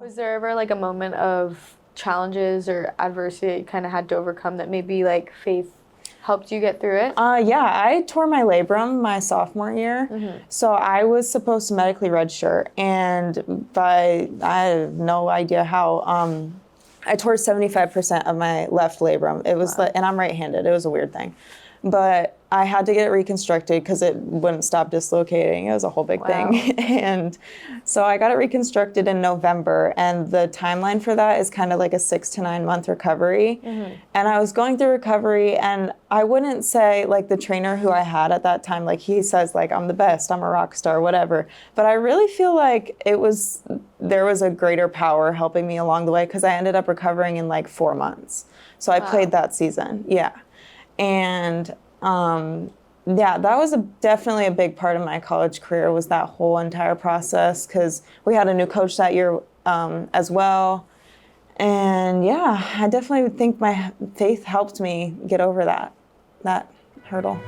Was there ever like a moment of challenges or adversity that you kind of had to overcome that maybe like faith helped you get through it? Yeah, I tore my labrum my sophomore year. So I was supposed to medically redshirt, and I have no idea how, I tore 75% of my left labrum. It was, and I'm right-handed. It was a weird thing. But I had to get it reconstructed because it wouldn't stop dislocating. It was a whole big thing. And so I got it reconstructed in November, and the timeline for that is kind of like a 6 to 9 month recovery. And I was going through recovery, and I wouldn't say, like, the trainer who I had at that time, like, he says, like, I'm the best, I'm a rock star, whatever. But I really feel like there was a greater power helping me along the way, because I ended up recovering in like 4 months. So I played that season, And that was definitely a big part of my college career, was that whole entire process, because we had a new coach that year as well. And I definitely think my faith helped me get over that hurdle.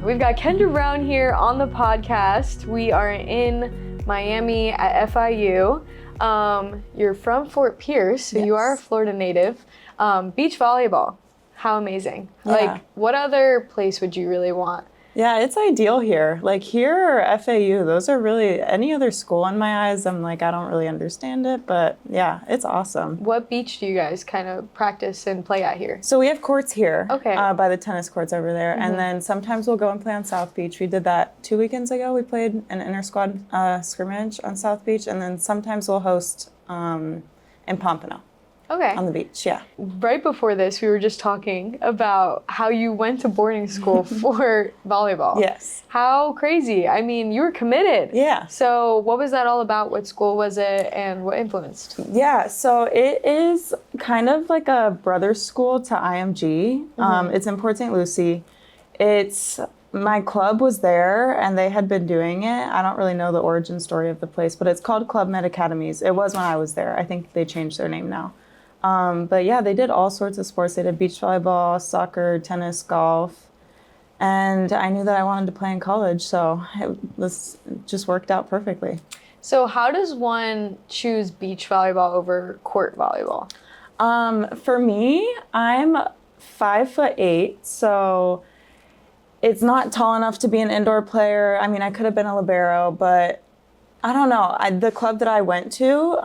We've got Kendra Brown here on the podcast. We are in Miami at FIU. You're from Fort Pierce, so you are a Florida native. Beach volleyball, how amazing. Like, what other place would you really want? Yeah, it's ideal here. Like, here or FAU, those are really, any other school in my eyes, I'm like, I don't really understand it, but yeah, it's awesome. What beach do you guys kind of practice and play at here? So we have courts here, Okay. By the tennis courts over there, and then sometimes we'll go and play on South Beach. We did that 2 weekends ago. We played an inter-squad scrimmage on South Beach, and then sometimes we'll host in Pompano. Okay. On the beach, yeah. Right before this, we were just talking about how you went to boarding school for volleyball. Yes. How crazy. I mean, you were committed. Yeah. So what was that all about? What school was it, and what influenced? Yeah, so it is kind of like a brother school to IMG. It's in Port St. Lucie. My club was there, and they had been doing it. I don't really know the origin story of the place, but it's called Club Med Academies. It was when I was there. I think they changed their name now. But yeah, they did all sorts of sports. They did beach volleyball, soccer, tennis, golf. And I knew that I wanted to play in college, so it just worked out perfectly. So how does one choose beach volleyball over court volleyball? For me, I'm 5'8", so it's not tall enough to be an indoor player. I mean, I could have been a libero, but I don't know. The club that I went to,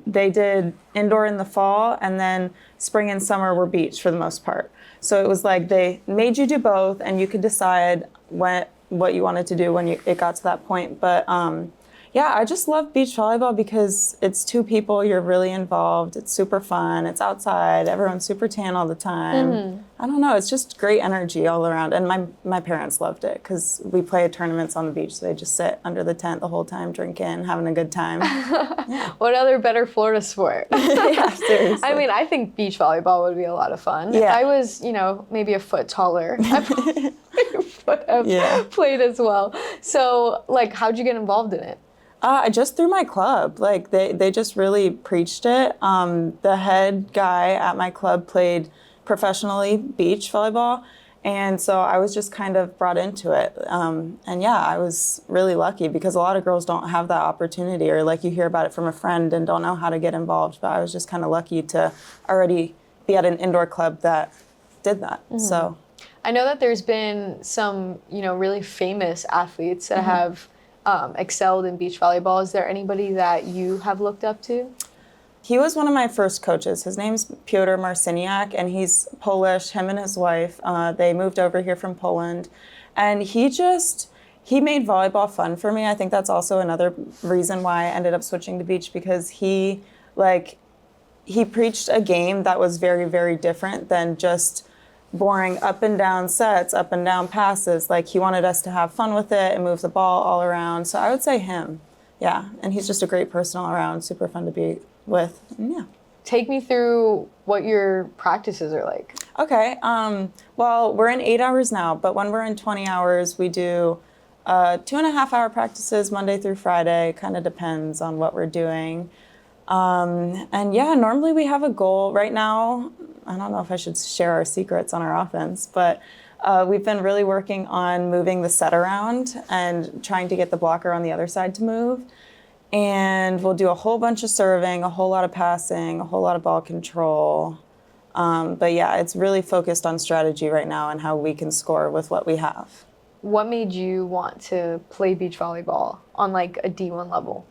they did indoor in the fall, and then spring and summer were beach for the most part. So it was like they made you do both, and you could decide what you wanted to do when it got to that point. But I just love beach volleyball because it's two people, you're really involved, it's super fun, it's outside, everyone's super tan all the time. I don't know, it's just great energy all around. And my parents loved it because we play tournaments on the beach, so they just sit under the tent the whole time, drinking, having a good time. What other better Florida sport? Yeah, seriously. I mean, I think beach volleyball would be a lot of fun. Yeah. If I was, maybe a foot taller, I probably would have played as well. So, like, how'd you get involved in it? Just through my club. Like, they just really preached it. The head guy at my club played professionally beach volleyball, and so I was just kind of brought into it. I was really lucky because a lot of girls don't have that opportunity, or like you hear about it from a friend and don't know how to get involved. But I was just kind of lucky to already be at an indoor club that did that. So I know that there's been some, really famous athletes that have excelled in beach volleyball. Is there anybody that you have looked up to? He was one of my first coaches. His name's Pyotr Marciniak, and he's Polish. Him and his wife, they moved over here from Poland. And he made volleyball fun for me. I think that's also another reason why I ended up switching to beach, because he preached a game that was very, very different than just boring up and down sets, up and down passes. Like, he wanted us to have fun with it and move the ball all around. So I would say him. Yeah, and he's just a great person all around, super fun to be with. And yeah. Take me through what your practices are like. Okay, well, we're in 8 hours now, but when we're in 20 hours, we do 2.5 hour practices Monday through Friday. Kind of depends on what we're doing. Normally we have a goal. Right now, I don't know if I should share our secrets on our offense, but We've been really working on moving the set around and trying to get the blocker on the other side to move. And we'll do a whole bunch of serving, a whole lot of passing, a whole lot of ball control. But yeah, it's really focused on strategy right now and how we can score with what we have. What made you want to play beach volleyball on like a D1 level?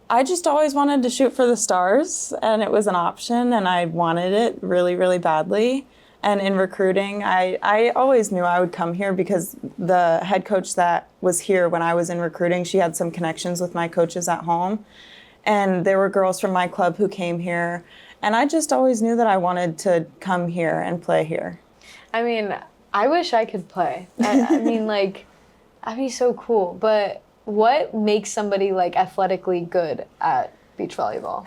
I just always wanted to shoot for the stars, and it was an option, and I wanted it really, really badly. And in recruiting, I always knew I would come here because the head coach that was here when I was in recruiting, she had some connections with my coaches at home. And there were girls from my club who came here. And I just always knew that I wanted to come here and play here. I mean, I wish I could play. I mean, like, that'd be so cool. But what makes somebody, like, athletically good at beach volleyball?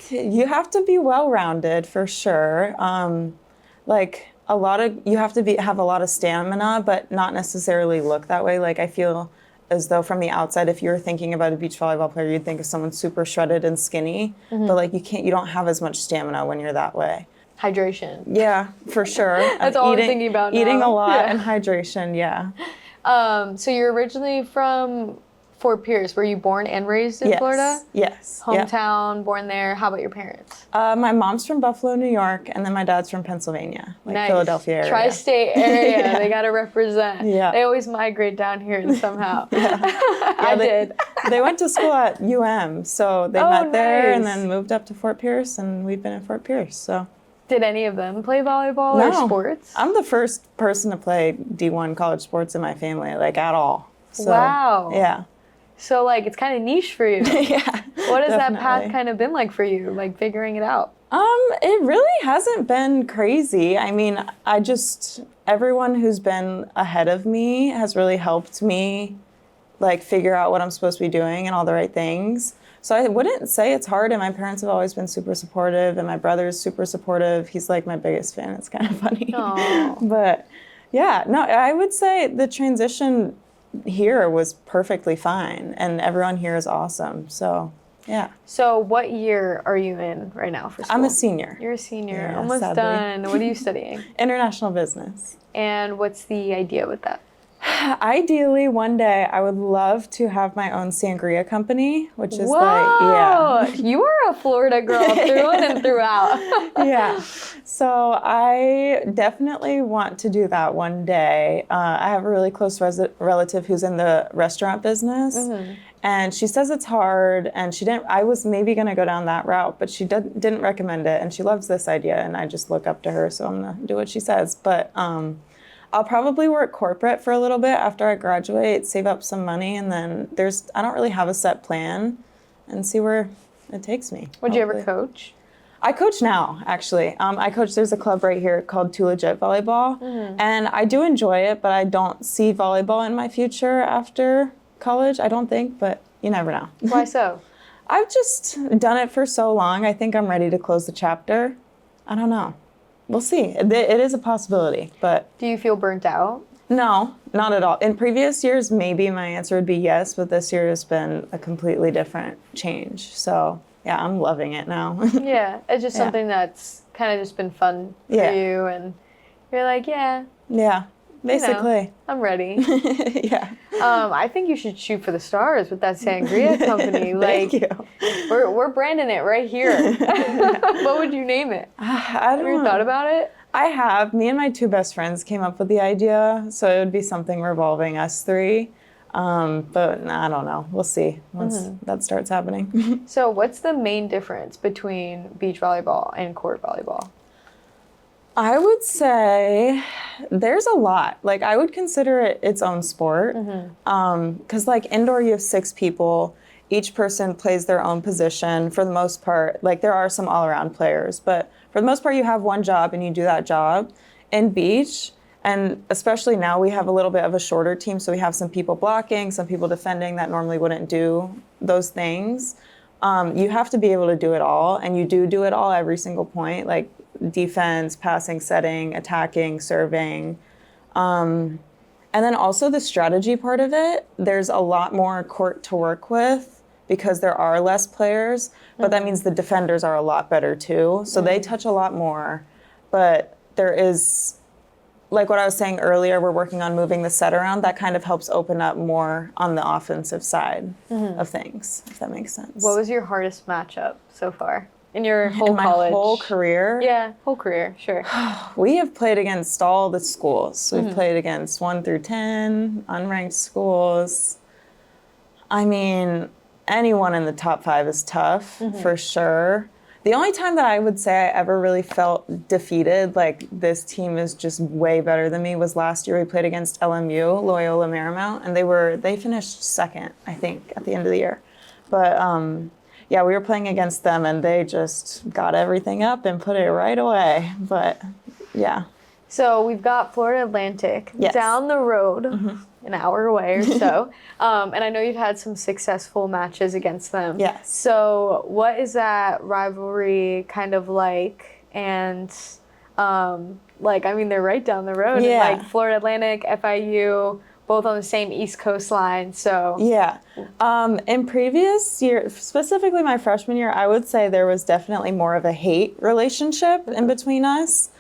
You have to be well-rounded, for sure. You have to have a lot of stamina, but not necessarily look that way. Like, I feel as though from the outside, if you're thinking about a beach volleyball player, you'd think of someone super shredded and skinny. Mm-hmm. But like, you don't have as much stamina when you're that way. Hydration. Yeah, for sure. That's all I'm thinking about now. Eating a lot and hydration, yeah. So you're originally from Fort Pierce. Were you born and raised in Florida? Yes. Hometown, born there. How about your parents? My mom's from Buffalo, New York, and then my dad's from Pennsylvania, nice. Philadelphia area. Tri-state area. Yeah. They got to represent. Yeah. They always migrate down here somehow. I did. They went to school at UM, so they met there and then moved up to Fort Pierce, and we've been in Fort Pierce, so. Did any of them play volleyball or sports? I'm the first person to play D1 college sports in my family, like at all. So, wow. Yeah. So like it's kind of niche for you. Yeah. What has that path kind of been like for you, like figuring it out? It really hasn't been crazy. I mean, everyone who's been ahead of me has really helped me like figure out what I'm supposed to be doing and all the right things. So I wouldn't say it's hard, and my parents have always been super supportive, and my brother's super supportive. He's like my biggest fan. It's kind of funny. Aww. But yeah, no, I would say the transition here was perfectly fine, and everyone here is awesome. So yeah. So what year are you in right now for school? I'm a senior. You're a senior. Yeah, almost sadly. done. What are you studying? International business. And what's the idea with that? Ideally, one day I would love to have my own Sangria company, which is You are a Florida girl through and throughout. Yeah. So I definitely want to do that one day. I have a really close relative who's in the restaurant business. Mm-hmm. And she says it's hard, and I was maybe going to go down that route, but she didn't recommend it, and she loves this idea, and I just look up to her, so I'm going to do what she says. But I'll probably work corporate for a little bit after I graduate, save up some money, and then I don't really have a set plan, and see where it takes me. Would you ever coach? I coach now, actually. There's a club right here called Too Legit Volleyball, mm-hmm. and I do enjoy it, but I don't see volleyball in my future after college, I don't think, but you never know. Why so? I've just done it for so long. I think I'm ready to close the chapter. I don't know. We'll see. It is a possibility, but... Do you feel burnt out? No, not at all. In previous years, maybe my answer would be yes, but this year has been a completely different change. So, yeah, I'm loving it now. Yeah, it's just something that's kind of just been fun for you, and you're like, yeah. Yeah, basically. I'm ready. Yeah. I think you should shoot for the stars with that Sangria company. Thank you. We're branding it right here. What would you name it? Have you thought about it? I have. Me and my two best friends came up with the idea, so it would be something revolving us three. But I don't know. We'll see once that starts happening. So what's the main difference between beach volleyball and court volleyball? I would say there's a lot. Like, I would consider it its own sport. Because, like, indoor, you have 6 people. Each person plays their own position for the most part. Like, there are some all-around players, but for the most part, you have one job and you do that job. In beach, and especially now, we have a little bit of a shorter team, so we have some people blocking, some people defending that normally wouldn't do those things. You have to be able to do it all, and you do it all every single point. Like, defense, passing, setting, attacking, serving. And then also the strategy part of it, there's a lot more court to work with because there are less players, but that means the defenders are a lot better too. So they touch a lot more, but there is like what I was saying earlier, we're working on moving the set around. That kind of helps open up more on the offensive side of things, if that makes sense. What was your hardest matchup so far in your whole in my college? whole career? Yeah, whole career, sure. We have played against all the schools. We've played against 1 through 10, unranked schools. I mean, anyone in the top 5 is tough, for sure. The only time that I would say I ever really felt defeated, like this team is just way better than me, was last year we played against LMU, Loyola Marymount, and they finished second, I think, at the end of the year. But yeah, we were playing against them and they just got everything up and put it right away. But yeah. So we've got Florida Atlantic down the road, an hour away or so. And I know you've had some successful matches against them. Yes. So what is that rivalry kind of like? And like, I mean, they're right down the road. Yeah. Like Florida Atlantic, FIU, both on the same East Coast line. So yeah. In previous year, specifically my freshman year, I would say there was definitely more of a hate relationship in between us.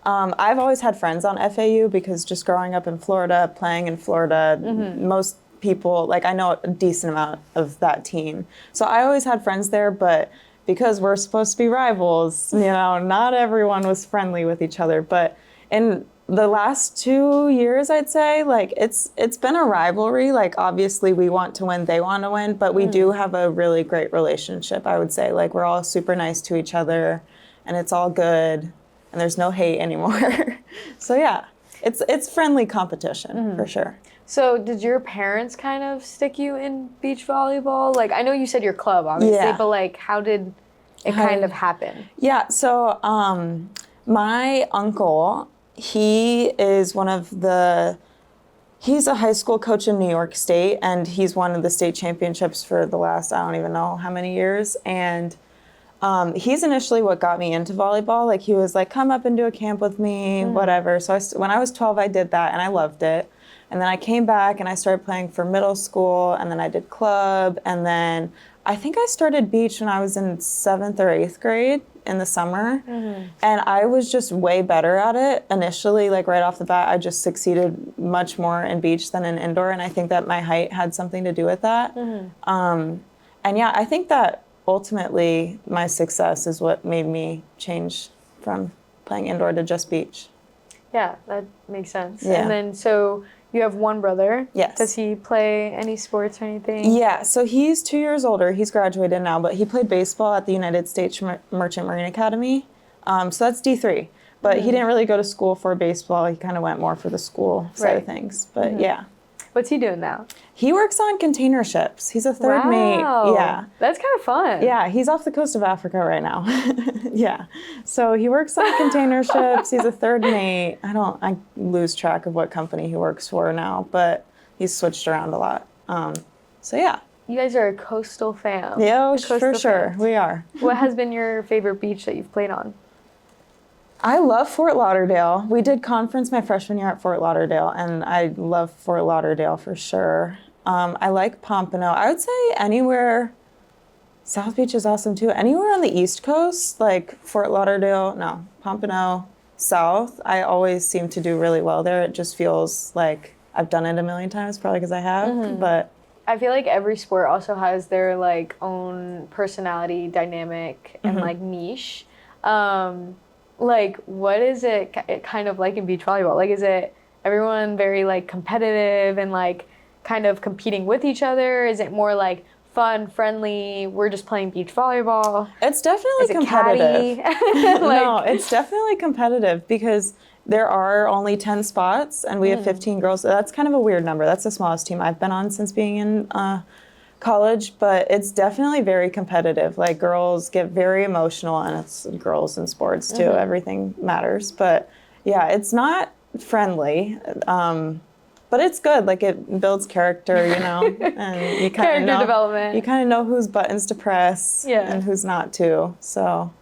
I've always had friends on FAU because just growing up in Florida, playing in Florida, most people, like I know a decent amount of that team. So I always had friends there, but because we're supposed to be rivals, you know, not everyone was friendly with each other. But in the last 2 years, I'd say, like it's been a rivalry. Like obviously we want to win, they want to win, but we do have a really great relationship, I would say. Like we're all super nice to each other and it's all good. And there's no hate anymore. So yeah, it's friendly competition for sure. So did your parents kind of stick you in beach volleyball? Like I know you said your club, obviously, but like how did it kind of happen? Yeah, so my uncle, he is he's a high school coach in New York State, and he's won the state championships for the last, I don't even know how many years. And he's initially what got me into volleyball. Like he was like, come up and do a camp with me, whatever. So when I was 12, I did that and I loved it. And then I came back and I started playing for middle school, and then I did club. And then I think I started beach when I was in 7th or 8th grade in the summer. And I was just way better at it initially. Like right off the bat, I just succeeded much more in beach than in indoor. And I think that my height had something to do with that. And yeah, I think that ultimately, my success is what made me change from playing indoor to just beach. Yeah, that makes sense. Yeah. And then, so you have one brother. Yes. Does he play any sports or anything? Yeah, so he's 2 years older. He's graduated now, but he played baseball at the United States Merchant Marine Academy. So that's D3. But he didn't really go to school for baseball. He kind of went more for the school side of things. But yeah. What's he doing now? He works on container ships. He's a third mate. Yeah. That's kind of fun. Yeah, he's off the coast of Africa right now. Yeah. So he works on container ships. He's a third mate. I lose track of what company he works for now, but he's switched around a lot. So yeah. You guys are a coastal fam. Yeah, for sure. We are. What has been your favorite beach that you've played on? I love Fort Lauderdale. We did conference my freshman year at Fort Lauderdale, and I love Fort Lauderdale for sure. I like Pompano. I would say anywhere, South Beach is awesome too. Anywhere on the East Coast, like Fort Lauderdale, no, Pompano, South, I always seem to do really well there. It just feels like I've done it a million times, probably because I have, but. I feel like every sport also has their like own personality dynamic and like niche. Like, what is it kind of like in beach volleyball? Like, is it everyone very, like, competitive and, like, kind of competing with each other? Is it more, like, fun, friendly, we're just playing beach volleyball? It's definitely competitive. No, it's definitely competitive because there are only 10 spots and we have 15 girls. So that's kind of a weird number. That's the smallest team I've been on since being in college, but it's definitely very competitive. Like girls get very emotional, and it's girls in sports too. Everything matters, but yeah, it's not friendly, but it's good. Like it builds character, you know, and you kind of know development. You kind of know whose buttons to press and who's not to. So,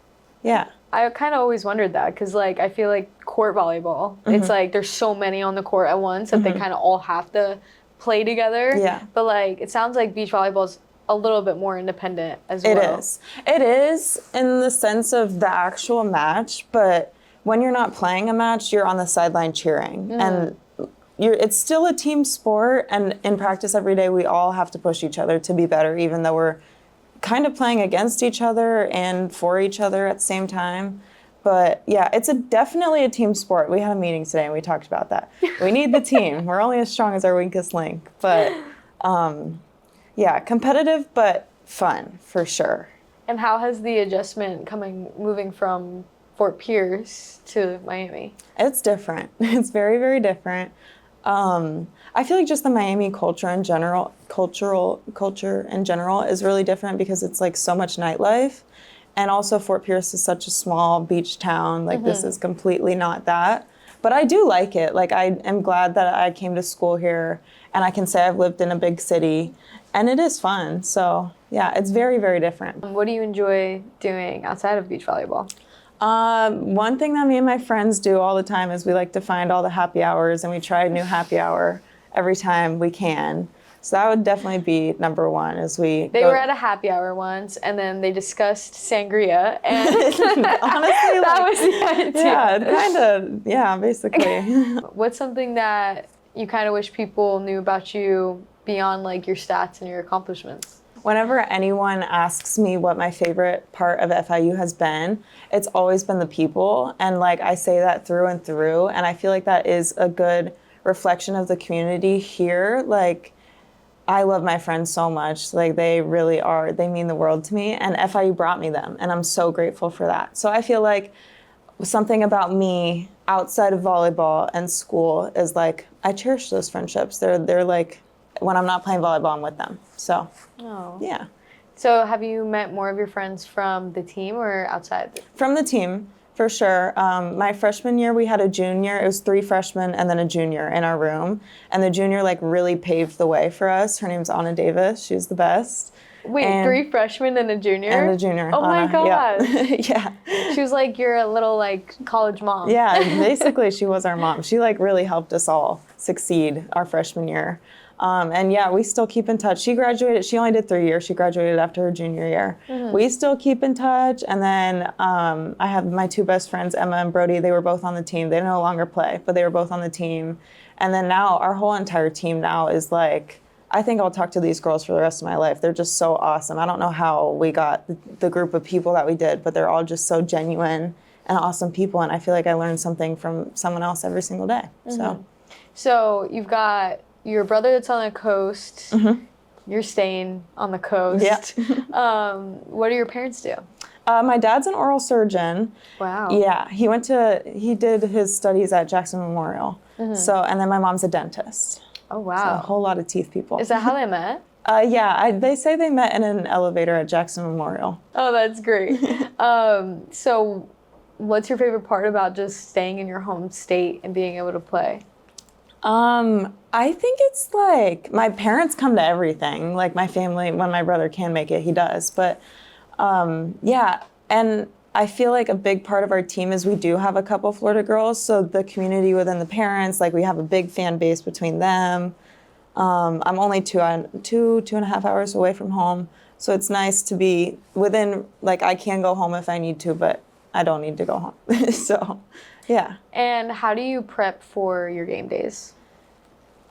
yeah. I kind of always wondered that because, like, I feel like court volleyball, it's like there's so many on the court at once that they kind of all have to play together. Yeah. But like it sounds like beach volleyball is a little bit more independent as well. It is. It is in the sense of the actual match, but when you're not playing a match, you're on the sideline cheering. And it's still a team sport, and in practice every day we all have to push each other to be better, even though we're kind of playing against each other and for each other at the same time. But yeah, it's definitely a team sport. We had a meeting today and we talked about that. We need the team. We're only as strong as our weakest link. But yeah, competitive but fun for sure. And how has the adjustment moving from Fort Pierce to Miami? It's different. It's very, very different. I feel like just the Miami culture in general, culture in general is really different because it's like so much nightlife. And also Fort Pierce is such a small beach town. Like this is completely not that. But I do like it. Like I am glad that I came to school here and I can say I've lived in a big city and it is fun. So yeah, it's very, very different. What do you enjoy doing outside of beach volleyball? One thing that me and my friends do all the time is we like to find all the happy hours and we try a new happy hour every time we can. So that would definitely be number one as we They were at a happy hour once and then they discussed sangria and honestly that was the idea. Yeah, kind of, yeah, basically. What's something that you kind of wish people knew about you beyond like your stats and your accomplishments? Whenever anyone asks me what my favorite part of FIU has been, it's always been the people. And like I say that through and through. And I feel like that is a good reflection of the community here. Like I love my friends so much. Like they really are, they mean the world to me. And FIU brought me them. And I'm so grateful for that. So I feel like something about me outside of volleyball and school is like, I cherish those friendships. They're like, when I'm not playing volleyball, I'm with them. So, yeah. So have you met more of your friends from the team or outside? From the team, for sure. My freshman year, we had a junior. It was 3 freshmen and then a junior in our room. And the junior like really paved the way for us. Her name's Anna Davis. She's the best. Wait, 3 freshmen and a junior? And a junior. Oh Anna, my gosh. Yeah. She was like your little like college mom. Yeah, basically she was our mom. She like really helped us all succeed our freshman year. And yeah, we still keep in touch. She graduated, she only did 3 years. She graduated after her junior year. We still keep in touch. And then I have my 2 best friends, Emma and Brody. They were both on the team. They no longer play, but they were both on the team. And then now our whole entire team now is like, I think I'll talk to these girls for the rest of my life. They're just so awesome. I don't know how we got the group of people that we did, but they're all just so genuine and awesome people. And I feel like I learned something from someone else every single day. So you've got your brother that's on the coast. You're staying on the coast. Yeah. What do your parents do? My dad's an oral surgeon. Wow. Yeah, he did his studies at Jackson Memorial. So, and then my mom's a dentist. Oh, So wow. a whole lot of teeth people. Is that how they met? Yeah, they say they met in an elevator at Jackson Memorial. Oh, that's great. So what's your favorite part about just staying in your home state and being able to play? I think it's like my parents come to everything. Like my family, when my brother can make it, he does. But yeah, and I feel like a big part of our team is we do have a couple Florida girls. So the community within the parents, like we have a big fan base between them. I'm only 2.5 hours away from home. So it's nice to be within, like I can go home if I need to, but I don't need to go home. So, yeah. And how do you prep for your game days?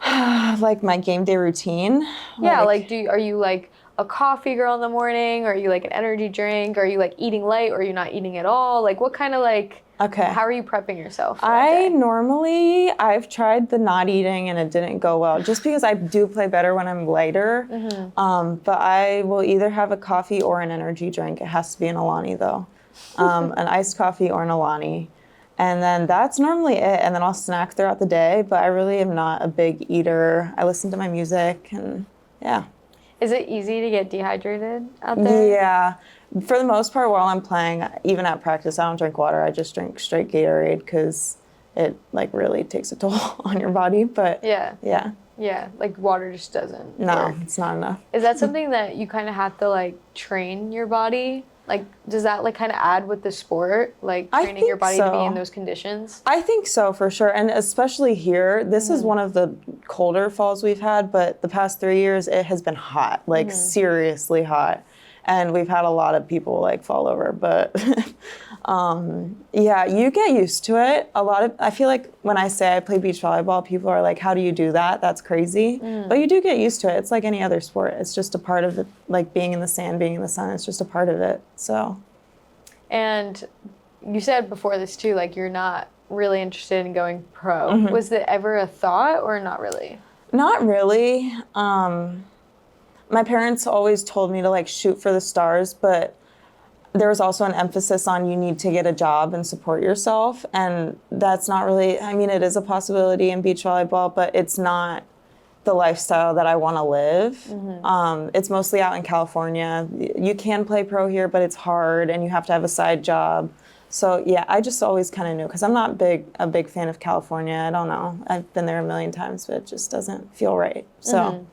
Like my game day routine. Yeah, like are you like a coffee girl in the morning? Or are you like an energy drink? Or are you like eating light or are you not eating at all? Like what kind of like, how are you prepping yourself for that day? I've tried the not eating and it didn't go well just because I do play better when I'm lighter. But I will either have a coffee or an energy drink. It has to be an Alani though. An iced coffee or an Alani. And then that's normally it. And then I'll snack throughout the day, but I really am not a big eater. I listen to my music and yeah. Is it easy to get dehydrated out there? Yeah. For the most part, while I'm playing, even at practice, I don't drink water. I just drink straight Gatorade because it like really takes a toll on your body. But yeah, like water just doesn't No, work. it's not enough. Is that something that you kind of have to like train your body? Like, does that like kind of add with the sport, like training your body to be in those conditions? I think so, for sure. And especially here, this is one of the colder falls we've had, but the past 3 years, it has been hot, like seriously hot. and we've had a lot of people like fall over, but yeah, you get used to it. I feel like when I say I play beach volleyball, people are like, how do you do that? That's crazy. But you do get used to it. It's like any other sport. It's just a part of it, like being in the sand, being in the sun, it's just a part of it, so. And you said before this too, like you're not really interested in going pro. Was it ever a thought or not really? Not really. My parents always told me to like shoot for the stars, but there was also an emphasis on you need to get a job and support yourself. And that's not really, I mean, it is a possibility in beach volleyball, but it's not the lifestyle that I want to live. It's mostly out in California. You can play pro here, but it's hard and you have to have a side job. So yeah, I just always kind of knew, because I'm not a big fan of California. I don't know. I've been there a million times, but it just doesn't feel right. So.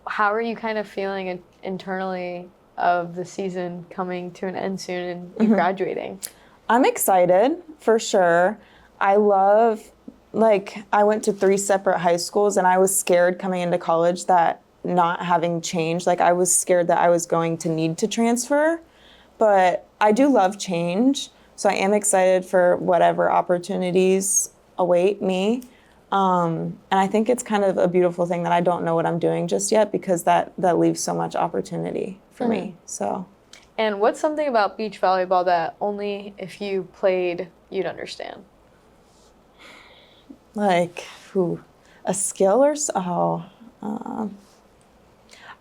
How are you kind of feeling internally of the season coming to an end soon and you graduating? I'm excited, for sure. I went to 3 separate high schools, and I was scared coming into college that not having change, like I was scared that I was going to need to transfer, but I do love change. So I am excited for whatever opportunities await me. And I think it's kind of a beautiful thing that I don't know what I'm doing just yet, because that leaves so much opportunity for me. So. And what's something about beach volleyball that only if you played you'd understand? Like, a skill or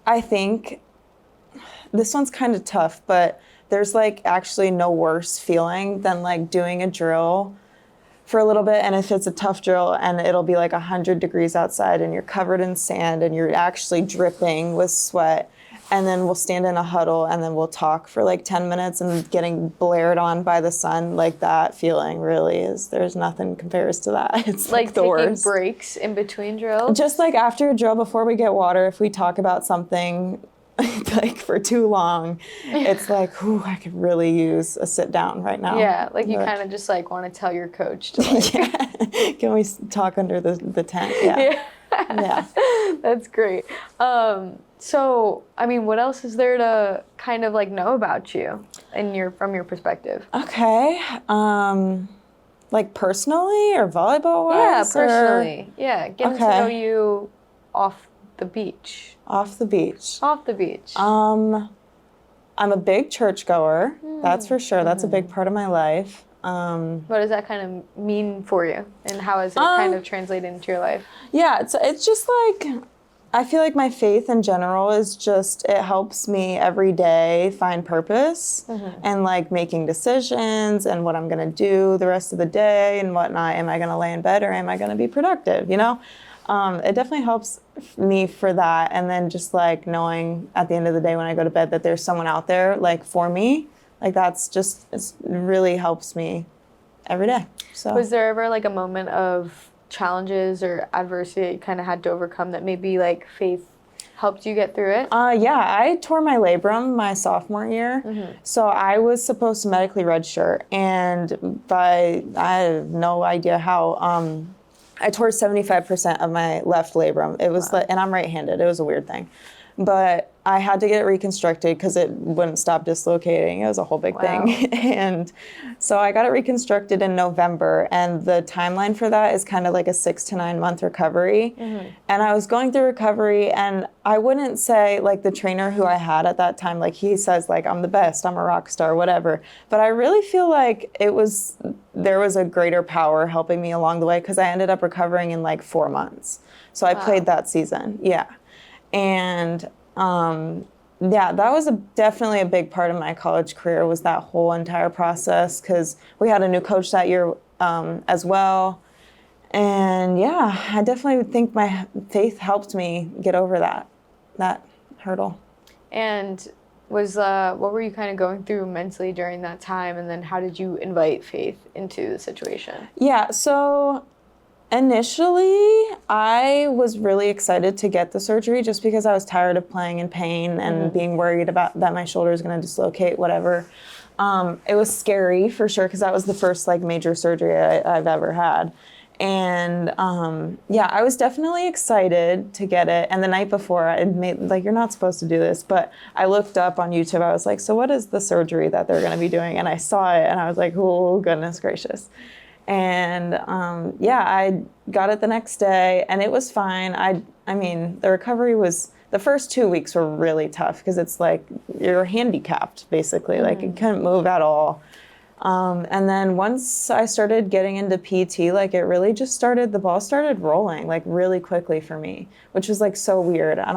I think this one's kind of tough, but there's like actually no worse feeling than like doing a drill for a little bit, and if it's a tough drill and it'll be like 100 degrees outside and you're covered in sand and you're actually dripping with sweat, and then we'll stand in a huddle and then we'll talk for like 10 minutes and getting blared on by the sun, like that feeling really is, there's nothing compares to that. It's like the taking worst. Breaks in between drills? Just like after a drill, before we get water, if we talk about something like for too long, it's like, I could really use a sit down right now. Yeah, like you kind of just like want to tell your coach to like. Yeah. Can we talk under the tent? Yeah. Yeah. That's great. So, I mean, what else is there to kind of like know about you from your perspective? Okay. Like personally or volleyball wise? Yeah, personally. Yeah, getting to know you off the beach. Off the beach. Off the beach. I'm a big churchgoer. That's for sure. That's a big part of my life. What does that kind of mean for you, and how has it kind of translated into your life? Yeah, it's just like, I feel like my faith in general is just, it helps me every day find purpose and like making decisions and what I'm gonna do the rest of the day and whatnot. Am I gonna lay in bed or am I gonna be productive, you know? It definitely helps me for that. And then just like knowing at the end of the day when I go to bed that there's someone out there like for me, like it really helps me every day. So. Was there ever like a moment of challenges or adversity that you kind of had to overcome that maybe like faith helped you get through it? Yeah, I tore my labrum my sophomore year. So I was supposed to medically redshirt, and I have no idea how, I tore 75% of my left labrum. It was and I'm right-handed. It was a weird thing. But I had to get it reconstructed because it wouldn't stop dislocating. It was a whole big thing. And so I got it reconstructed in November, and the timeline for that is kind of like a 6 to 9 month recovery. And I was going through recovery, and I wouldn't say like the trainer who I had at that time, like he says like I'm the best, I'm a rock star, whatever. But I really feel like there was a greater power helping me along the way, because I ended up recovering in like 4 months. So I played that season. Yeah. And that was definitely a big part of my college career, was that whole entire process, because we had a new coach that year as well. And yeah, I definitely think my faith helped me get over that hurdle. And what were you kind of going through mentally during that time? And then how did you invite faith into the situation? Yeah, so initially, I was really excited to get the surgery just because I was tired of playing in pain and being worried about that my shoulder is going to dislocate, whatever. It was scary for sure, because that was the first like major surgery I've ever had. And yeah, I was definitely excited to get it. And the night before, I made, like, you're not supposed to do this, but I looked up on YouTube. I was like, so what is the surgery that they're going to be doing? And I saw it and I was like, oh, goodness gracious. And yeah, I got it the next day and it was fine. I mean, the recovery was, the first 2 weeks were really tough because it's like you're handicapped, basically. Like, you couldn't move at all. And then once I started getting into PT, like, it really just started, the ball started rolling, like, really quickly for me, which was, like, so weird. I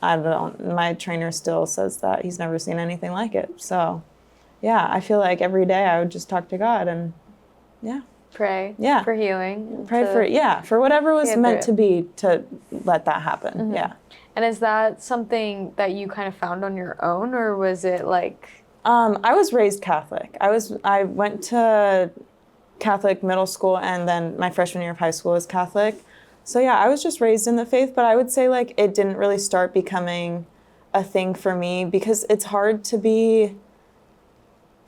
don't, my trainer still says that he's never seen anything like it. So, yeah, I feel like every day I would just talk to God and, yeah. Pray for healing. Pray for whatever was meant to be, to let that happen. Yeah. And is that something that you kind of found on your own, or was it like... I was raised Catholic. I went to Catholic middle school, and then my freshman year of high school was Catholic. So yeah, I was just raised in the faith, but I would say, like, it didn't really start becoming a thing for me because it's hard to be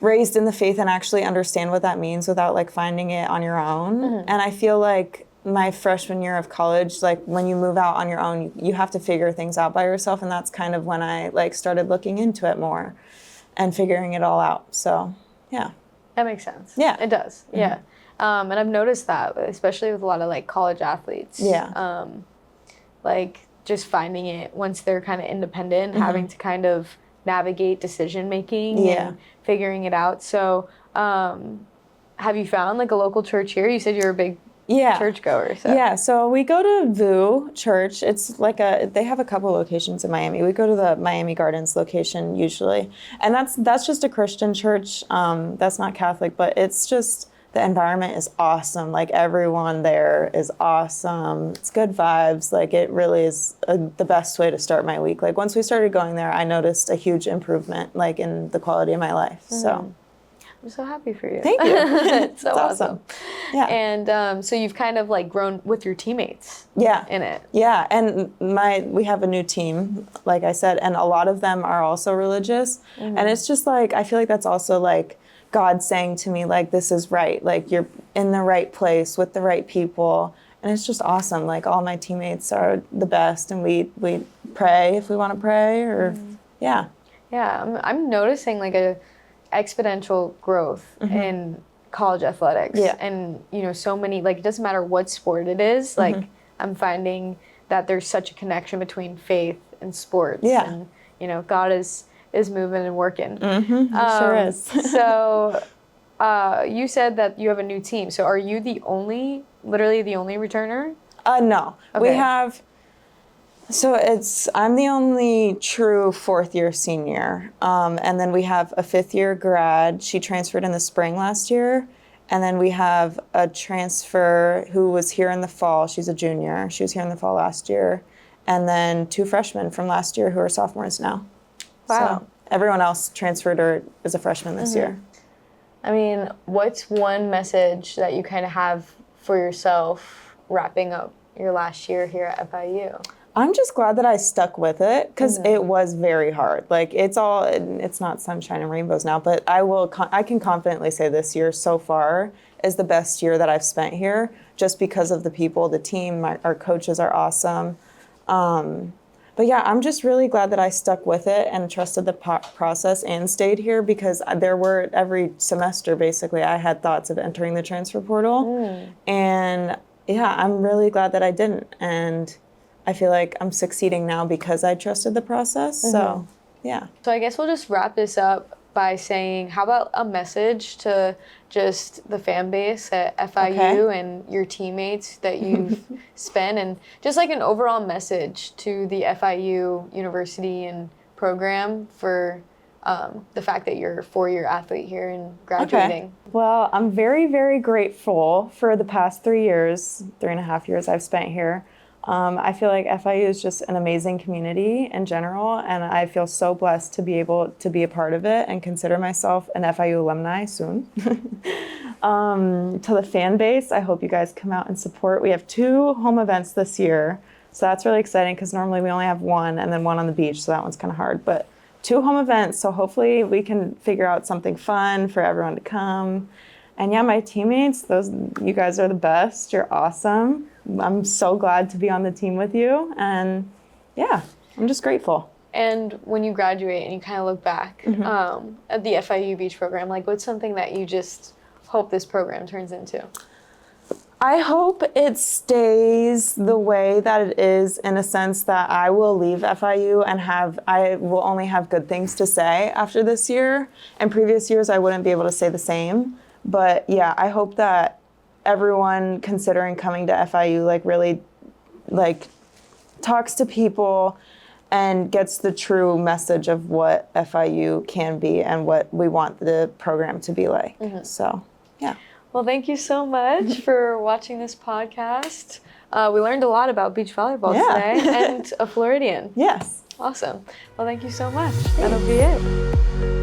raised in the faith and actually understand what that means without, like, finding it on your own. And I feel like my freshman year of college, like, when you move out on your own, you have to figure things out by yourself, and that's kind of when I, like, started looking into it more and figuring it all out. So, yeah. That makes sense. Yeah. It does. Yeah. And I've noticed that, especially with a lot of, like, college athletes. Yeah. Like, just finding it once they're kind of independent, having to kind of navigate decision making and figuring it out. So, have you found, like, a local church here? You said you're a big churchgoer. So. Yeah, so we go to VU Church. It's like they have a couple locations in Miami. We go to the Miami Gardens location usually. And that's just a Christian church. That's not Catholic, but it's just, the environment is awesome. Like, everyone there is awesome. It's good vibes. Like, it really is the best way to start my week. Like, once we started going there, I noticed a huge improvement, like, in the quality of my life. So I'm so happy for you. Thank you. It's so awesome. Yeah. And so you've kind of, like, grown with your teammates. In it. Yeah, and we have a new team, like I said, and a lot of them are also religious. And it's just, like, I feel like that's also, like, God saying to me, like, this is right. Like, you're in the right place with the right people. And it's just awesome. Like, all my teammates are the best, and we pray if we want to pray, or yeah. Yeah, I'm noticing, like, a exponential growth in college athletics. And, you know, so many, like, it doesn't matter what sport it is, like, I'm finding that there's such a connection between faith and sports. And, you know, God is moving and working. Sure is. So you said that you have a new team. So are you literally the only returner? No. Okay. We have, so I'm the only true fourth year senior. And then we have a fifth year grad. She transferred in the spring last year. And then we have a transfer who was here in the fall. She's a junior. She was here in the fall last year. And then 2 freshmen from last year who are sophomores now. Wow. So everyone else transferred or is a freshman this year. I mean, what's one message that you kind of have for yourself wrapping up your last year here at FIU? I'm just glad that I stuck with it because it was very hard. Like, it's not sunshine and rainbows now, but I can confidently say this year so far is the best year that I've spent here just because of the people, the team, our coaches are awesome. But yeah, I'm just really glad that I stuck with it and trusted the process and stayed here because there were, every semester basically, I had thoughts of entering the transfer portal. And yeah, I'm really glad that I didn't. And I feel like I'm succeeding now because I trusted the process. So yeah. So I guess we'll just wrap this up by saying, how about a message to just the fan base at FIU and your teammates that you've spent, and just like an overall message to the FIU University and program for the fact that you're a 4-year athlete here and graduating. Well, I'm very, very grateful for the past 3.5 years I've spent here. I feel like FIU is just an amazing community in general, and I feel so blessed to be able to be a part of it and consider myself an FIU alumni soon. To the fan base, I hope you guys come out and support. We have 2 home events this year, so that's really exciting because normally we only have 1 and then 1 on the beach, so that one's kind of hard. But 2 home events, so hopefully we can figure out something fun for everyone to come. And yeah, my teammates, you guys are the best. You're awesome. I'm so glad to be on the team with you. And yeah, I'm just grateful. And when you graduate and you kind of look back at the FIU Beach program, like what's something that you just hope this program turns into? I hope it stays the way that it is, in a sense that I will leave FIU and I will only have good things to say after this year. And previous years, I wouldn't be able to say the same. But yeah, I hope that everyone considering coming to FIU really talks to people and gets the true message of what FIU can be and what we want the program to be like. So, yeah. Well, thank you so much for watching this podcast. We learned a lot about beach volleyball today and a Floridian. Yes. Awesome. Well, thank you so much. That'll be it.